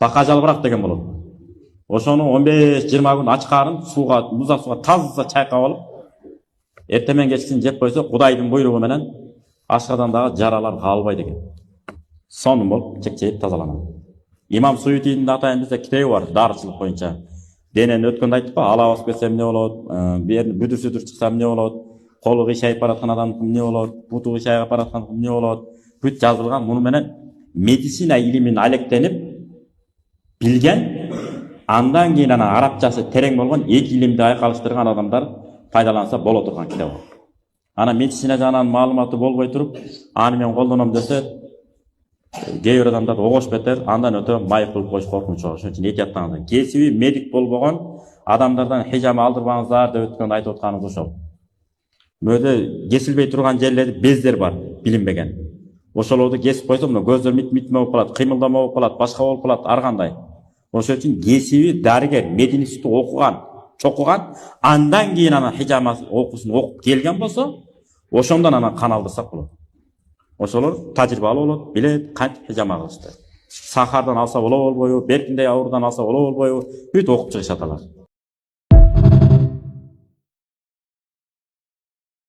бака жалбырак деген болот. Ошону 15-20 күн ач карын сууга, музак сууга таза чайкап алып, эртемен кечкисин жеп койсо Кудайдын буйругу менен ашкадандагы жаралар калбайт экен. Сонун болуп чекчейип тазаланат. Имам Суютидің атайын бізде кітабы бар, дарышылық бойынша. Денені өткенде айттық па, ала басып кетсем не болады, бүдір-сүдір шықсам не болады, қолы қишайып баратқан адам не болады, бұты қишайып баратқан не болады. Бүт жазылған, мұны менен медицина илимин алектеніп билген, андан кейін ана арабчасы терең болған, екі илимди айқалыштырған адамдар пайдаланса боло турган кітап. Ана медицина жағынан маалыматы болбой туруп, аны мен колдоном десе, кейбір адамдар оғош бетер, андан өтө май кылып коюш коркунуч бар. Ошон үчүн этияттаңыздар. Кесиби медик болбогон адамдардан хижама алдырбаңыздар деп өткөндө айтып атканыбыз ошол. Мөдө кесилбей турган жерлерде бездер бар, билинбеген. Ошолорду кесип койсо, мына көздөр мит-мит болуп калат, кыймылдамоо болуп калат, башка болуп калат, ар кандай. Ошон үчүн кесиби дарыгер, мединститутта окуган, чокуган, андан кийин ана хижама окуусун окуп келген болсо, ошондон ана кан алдырсак болот. Ошолор тажрыйбалуу болот, билет, кантип хижама кылышты. Сахардан алса боло болбойбу, беркиндей оорудан алса боло болбойбу, бүт окуп чыгышат алар.